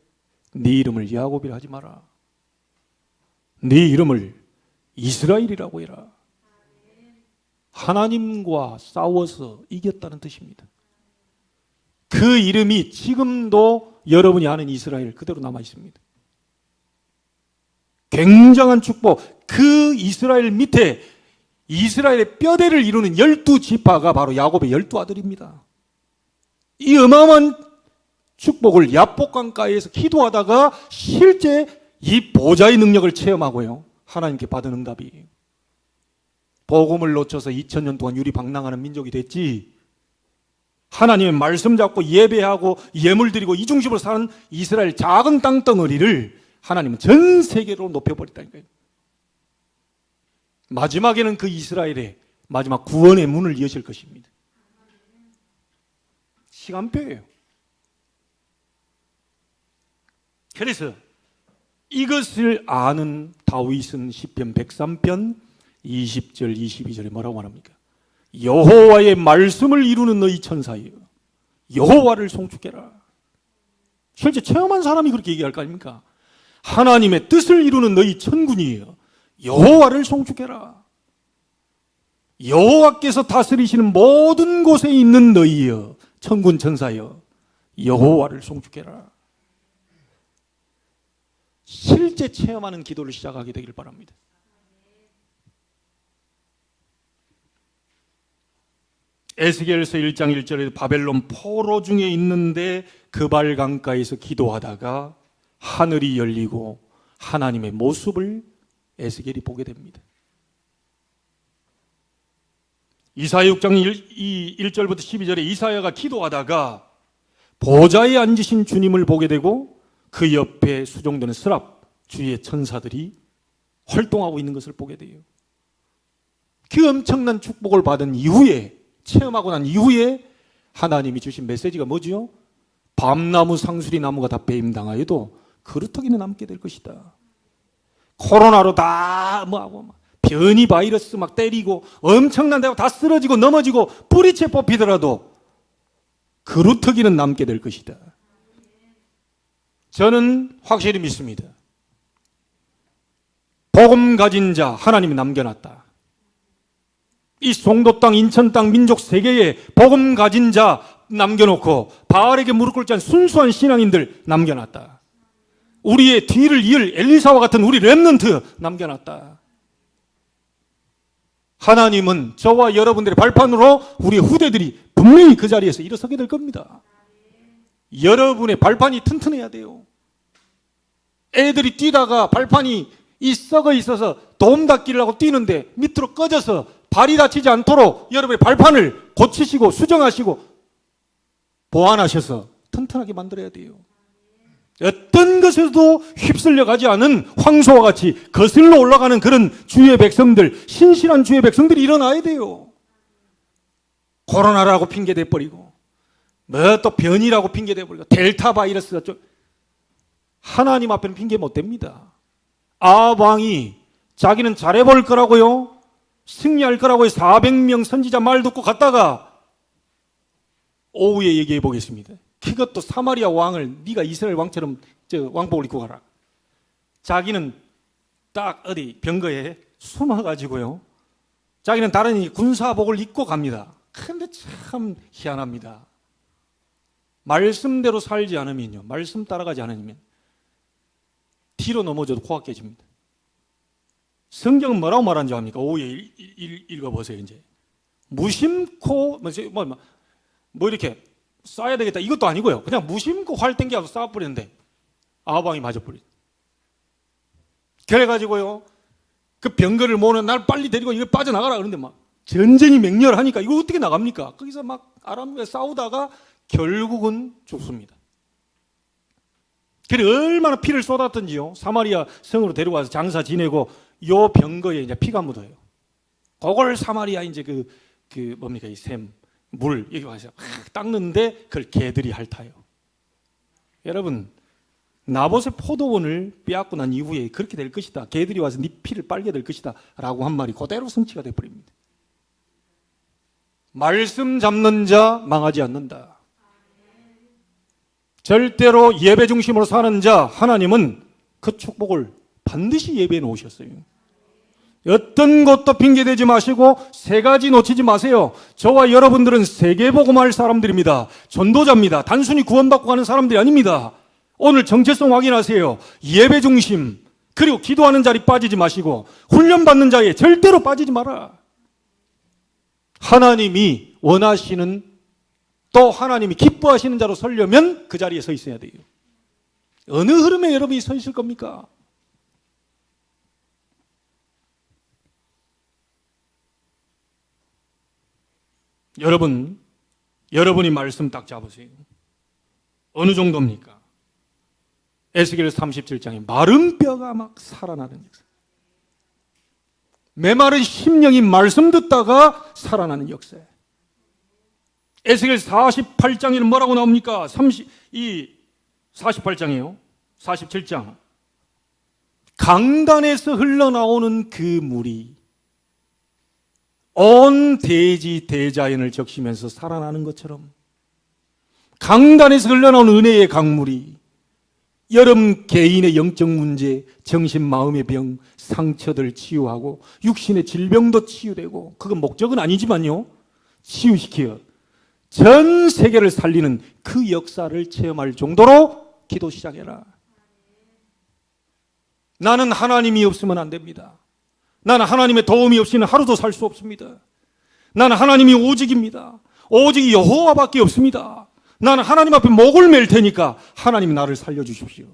네 이름을 야곱이라 하지 마라. 네 이름을 이스라엘이라고 해라. 하나님과 싸워서 이겼다는 뜻입니다. 그 이름이 지금도 여러분이 아는 이스라엘 그대로 남아 있습니다. 굉장한 축복. 그 이스라엘 밑에 이스라엘의 뼈대를 이루는 12지파가 바로 야곱의 12아들입니다. 이 어마어마한 축복을 야복강가에서 기도하다가 실제 이 보좌의 능력을 체험하고요. 하나님께 받은 응답이에요. 복음을 놓쳐서 2000년 동안 유리방랑하는 민족이 됐지. 하나님의 말씀 잡고 예배하고 예물 드리고 이 중심으로 사는 이스라엘 작은 땅덩어리를 하나님은 전 세계로 높여버렸다니까요. 마지막에는 그 이스라엘의 마지막 구원의 문을 여실 것입니다. 시간표예요. 그래서 이것을 아는 다윗은 시편 103편 20절 22절에 뭐라고 말합니까? 여호와의 말씀을 이루는 너희 천사여 여호와를 송축해라. 실제 체험한 사람이 그렇게 얘기할 거 아닙니까? 하나님의 뜻을 이루는 너희 천군이여 여호와를 송축해라. 여호와께서 다스리시는 모든 곳에 있는 너희여 천군 천사여 여호와를 송축해라. 실제 체험하는 기도를 시작하게 되길 바랍니다. 에스겔서 1장 1절에 바벨론 포로 중에 있는데 그발 강가에서 기도하다가 하늘이 열리고 하나님의 모습을 에스겔이 보게 됩니다. 이사야 6장 1절부터 12절에 이사야가 기도하다가 보좌에 앉으신 주님을 보게 되고 그 옆에 수종되는 스랍 주의 천사들이 활동하고 있는 것을 보게 돼요. 그 엄청난 축복을 받은 이후에, 체험하고 난 이후에 하나님이 주신 메시지가 뭐지요? 밤나무 상수리 나무가 다 배임당하여도 그루터기는 남게 될 것이다. 코로나로 다 뭐하고 변이 바이러스 막 때리고 엄청난 데가 다 쓰러지고 넘어지고 뿌리채 뽑히더라도 그루터기는 남게 될 것이다. 저는 확실히 믿습니다. 복음 가진 자 하나님이 남겨놨다. 이 송도 땅, 인천 땅, 민족 세계에 복음 가진 자 남겨놓고 바알에게 무릎 꿇지 않은 순수한 신앙인들 남겨놨다. 우리의 뒤를 이을 엘리사와 같은 우리 렘넌트 남겨놨다. 하나님은 저와 여러분들의 발판으로 우리 후대들이 분명히 그 자리에서 일어서게 될 겁니다. 여러분의 발판이 튼튼해야 돼요. 애들이 뛰다가 발판이 썩어 있어서 도움 닫기를 뛰는데 밑으로 꺼져서 발이 다치지 않도록 여러분의 발판을 고치시고 수정하시고 보완하셔서 튼튼하게 만들어야 돼요. 어떤 것에도 휩쓸려 가지 않은 황소와 같이 거슬러 올라가는 그런 주의 백성들, 신실한 주의 백성들이 일어나야 돼요. 코로나라고 핑계 대버리고 뭐 또 변이라고 핑계 대버리고 델타 바이러스가 좀 하나님 앞에는 핑계 못 댑니다. 아합 왕이 자기는 잘해볼 거라고요, 승리할 거라고 400명 선지자 말 듣고 갔다가 오후에 얘기해 보겠습니다. 그것도 사마리아 왕을 네가 이스라엘 왕처럼 왕복을 입고 가라. 자기는 딱 어디 병거에 숨어가지고요, 자기는 다른 군사복을 입고 갑니다. 근데 참 희한합니다. 말씀대로 살지 않으면요, 말씀 따라가지 않으면 뒤로 넘어져도 코가 깨집니다. 성경은 뭐라고 말하는지 압니까? 오후에 읽어보세요. 이제 무심코 뭐 이렇게 쏴야 되겠다 이것도 아니고요, 그냥 무심코 활 땡겨서 쏴버리는데 아합 왕이 맞아버리죠. 그래가지고요, 그 병거를 모으는 날 빨리 데리고 이거 빠져나가라 그러는데 막 전쟁이 맹렬하니까 이거 어떻게 나갑니까? 거기서 막 아람과 싸우다가 결국은 죽습니다. 그래 얼마나 피를 쏟았던지요. 사마리아 성으로 데려와서 장사 지내고 요 병거에 이제 피가 묻어요. 그걸 사마리아 이제 뭡니까 이 샘 물 여기 와서 닦는데 그걸 개들이 핥아요. 여러분, 나봇의 포도원을 빼앗고 난 이후에 그렇게 될 것이다, 개들이 와서 네 피를 빨게 될 것이다 라고 한 말이 그대로 성취가 되어버립니다. 말씀 잡는 자 망하지 않는다. 절대로 예배 중심으로 사는 자 하나님은 그 축복을 반드시 예배해 놓으셨어요. 어떤 것도 핑계대지 마시고 세 가지 놓치지 마세요. 저와 여러분들은 세계복음할 사람들입니다. 전도자입니다. 단순히 구원받고 가는 사람들이 아닙니다. 오늘 정체성 확인하세요. 예배 중심, 그리고 기도하는 자리 빠지지 마시고 훈련받는 자에 절대로 빠지지 마라. 하나님이 원하시는, 또 하나님이 기뻐하시는 자로 서려면 그 자리에 서 있어야 돼요. 어느 흐름에 여러분이 서 있을 겁니까? 여러분이 말씀 딱 잡으세요. 어느 정도입니까? 에스겔 37장에 마른 뼈가 막 살아나는 역사. 메마른 심령이 말씀 듣다가 살아나는 역사. 에스겔 48장에는 뭐라고 나옵니까? 48장이에요. 47장. 강단에서 흘러나오는 그 물이 온 대지 대자연을 적시면서 살아나는 것처럼 강단에서 흘러나오는 은혜의 강물이 여러분 개인의 영적 문제, 정신 마음의 병, 상처들 치유하고 육신의 질병도 치유되고, 그건 목적은 아니지만요, 치유시켜 전 세계를 살리는 그 역사를 체험할 정도로 기도 시작해라. 나는 하나님이 없으면 안 됩니다. 나는 하나님의 도움이 없이는 하루도 살 수 없습니다. 나는 하나님이 오직입니다. 오직 여호와밖에 없습니다. 나는 하나님 앞에 목을 맬 테니까 하나님 나를 살려주십시오.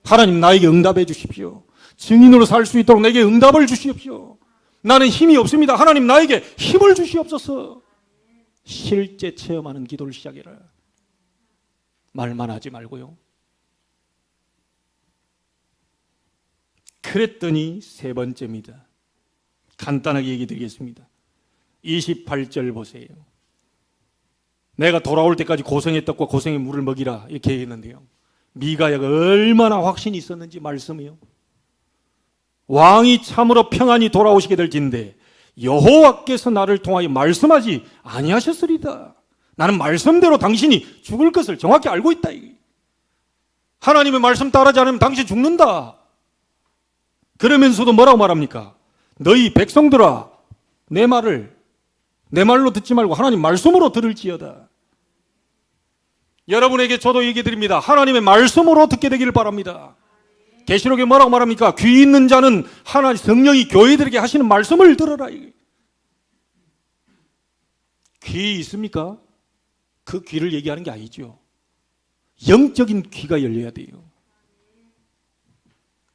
하나님 나에게 응답해 주십시오. 증인으로 살 수 있도록 내게 응답을 주십시오. 나는 힘이 없습니다. 하나님 나에게 힘을 주시옵소서. 실제 체험하는 기도를 시작해라. 말만 하지 말고요. 그랬더니 세 번째입니다. 간단하게 얘기 드리겠습니다. 28절 보세요. 내가 돌아올 때까지 고생의 떡과 고생의 물을 먹이라 이렇게 했는데요. 미가야가 얼마나 확신이 있었는지 말씀이요. 왕이 참으로 평안히 돌아오시게 될진데 여호와께서 나를 통하여 말씀하지 아니하셨으리다. 나는 말씀대로 당신이 죽을 것을 정확히 알고 있다. 하나님의 말씀 따르지 않으면 당신 죽는다. 그러면서도 뭐라고 말합니까? 너희 백성들아, 내 말로 듣지 말고 하나님 말씀으로 들을지어다. 여러분에게 저도 얘기 드립니다. 하나님의 말씀으로 듣게 되기를 바랍니다. 계시록에 뭐라고 말합니까? 귀 있는 자는 하나님 성령이 교회들에게 하시는 말씀을 들어라. 귀 있습니까? 그 귀를 얘기하는 게 아니죠. 영적인 귀가 열려야 돼요.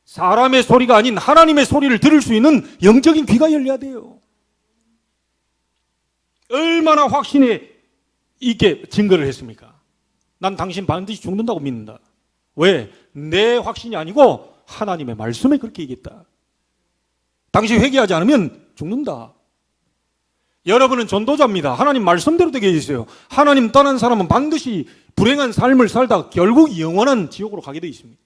사람의 소리가 아닌 하나님의 소리를 들을 수 있는 영적인 귀가 열려야 돼요. 얼마나 확신에 있게 증거를 했습니까? 난 당신 반드시 죽는다고 믿는다. 왜? 내 확신이 아니고 하나님의 말씀에 그렇게 얘기했다. 당신 회개하지 않으면 죽는다. 여러분은 전도자입니다. 하나님 말씀대로 되게 해주세요. 하나님 떠난 사람은 반드시 불행한 삶을 살다가 결국 영원한 지옥으로 가게 돼 있습니다.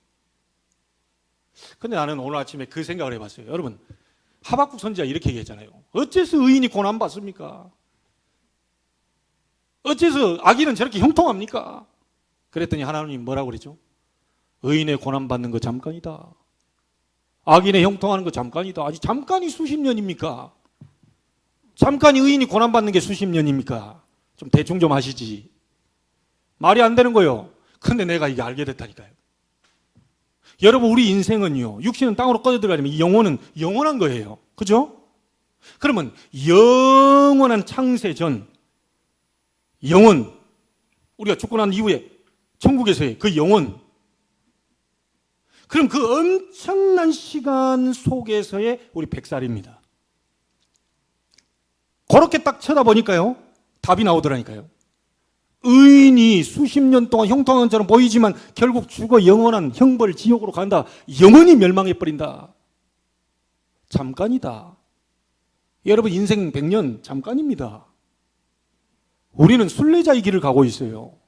근데 나는 오늘 아침에 그 생각을 해봤어요. 여러분, 하박국 선지자 이렇게 얘기했잖아요. 어째서 의인이 고난받습니까? 어째서 악인은 저렇게 형통합니까? 그랬더니 하나님 뭐라고 그랬죠? 의인의 고난받는 거 잠깐이다. 악인의 형통하는 거 잠깐이다. 아직 잠깐이 수십 년입니까? 잠깐이 의인이 고난받는 게 수십 년입니까? 좀 대충 좀 하시지. 말이 안 되는 거예요. 근데 내가 이게 알게 됐다니까요. 여러분, 우리 인생은요, 육신은 땅으로 꺼져 들어가려면 이 영혼은 영원한 거예요. 그죠? 그러면 영원한 창세 전 영혼, 우리가 죽고 난 이후에 천국에서의 그 영혼, 그럼 그 엄청난 시간 속에서의 우리 100살입니다. 그렇게 딱 쳐다보니까요, 답이 나오더라니까요. 의인이 수십 년 동안 형통한 것처럼 보이지만 결국 죽어 영원한 형벌 지옥으로 간다. 영원히 멸망해버린다. 잠깐이다. 여러분, 인생 100년 잠깐입니다. 우리는 순례자의 길을 가고 있어요.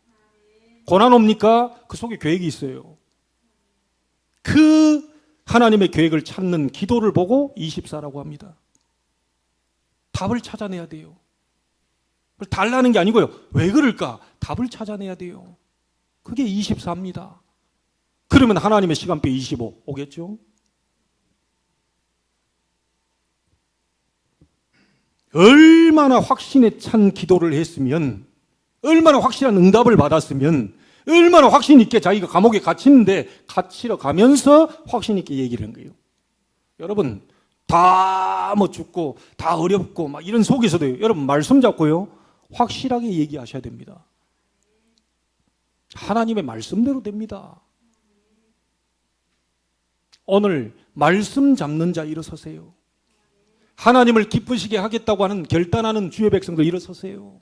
고난 옵니까? 그 속에 계획이 있어요. 그 하나님의 계획을 찾는 기도를 보고 24라고 합니다. 답을 찾아내야 돼요. 달라는 게 아니고요. 왜 그럴까? 답을 찾아내야 돼요. 그게 24입니다. 그러면 하나님의 시간표 25 오겠죠? 얼마나 확신에 찬 기도를 했으면, 얼마나 확실한 응답을 받았으면, 얼마나 확신 있게 자기가 감옥에 갇히는데 갇히러 가면서 확신 있게 얘기를 한 거예요. 여러분, 다 뭐 죽고 다 어렵고 막 이런 속에서도 여러분 말씀 잡고요, 확실하게 얘기하셔야 됩니다. 하나님의 말씀대로 됩니다. 오늘 말씀 잡는 자 일어서세요. 하나님을 기쁘시게 하겠다고 하는 결단하는 주의 백성들 일어서세요.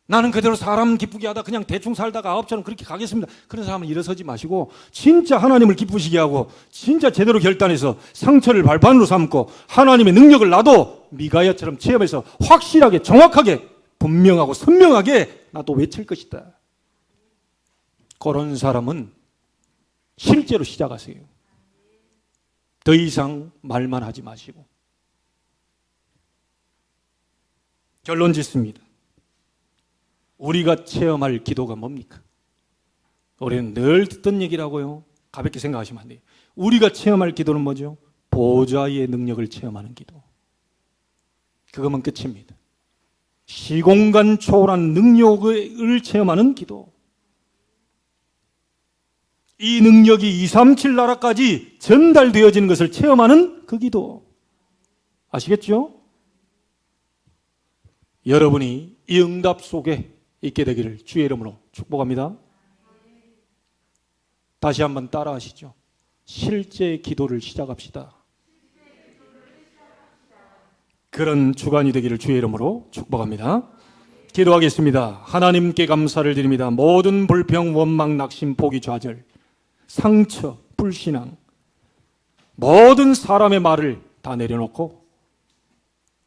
나는 그대로 사람 기쁘게 하다 그냥 대충 살다가 아홉처럼 그렇게 가겠습니다. 그런 사람은 일어서지 마시고 진짜 하나님을 기쁘시게 하고 진짜 제대로 결단해서 상처를 발판으로 삼고 하나님의 능력을 나도 미가야처럼 체험해서 확실하게 정확하게 분명하고 선명하게 나도 외칠 것이다. 그런 사람은 실제로 시작하세요. 더 이상 말만 하지 마시고. 결론 짓습니다. 우리가 체험할 기도가 뭡니까? 우리는 늘 듣던 얘기라고요. 가볍게 생각하시면 안 돼요. 우리가 체험할 기도는 뭐죠? 보좌의 능력을 체험하는 기도. 그거면 끝입니다. 시공간 초월한 능력을 체험하는 기도. 이 능력이 237 나라까지 전달되어지는 것을 체험하는 그 기도. 아시겠죠? 여러분이 이 응답 속에 있게 되기를 주의 이름으로 축복합니다. 다시 한번 따라하시죠. 실제 기도를 시작합시다. 그런 주간이 되기를 주의 이름으로 축복합니다. 기도하겠습니다. 하나님께 감사를 드립니다. 모든 불평, 원망, 낙심, 포기, 좌절, 상처, 불신앙, 모든 사람의 말을 다 내려놓고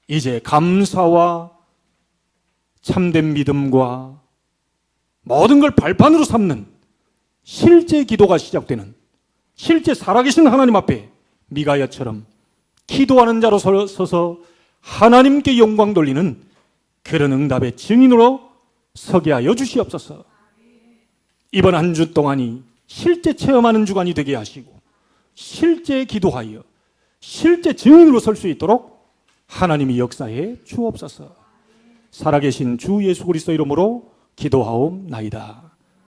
이제 감사와 참된 믿음과 모든 걸 발판으로 삼는 실제 기도가 시작되는, 실제 살아계신 하나님 앞에 미가야처럼 기도하는 자로 서서 하나님께 영광 돌리는 그런 응답의 증인으로 서게 하여 주시옵소서. 이번 한 주 동안이 실제 체험하는 주간이 되게 하시고 실제 기도하여 실제 증인으로 설 수 있도록 하나님이 역사해 주옵소서. 살아계신 주 예수 그리스도 이름으로 기도하옵나이다.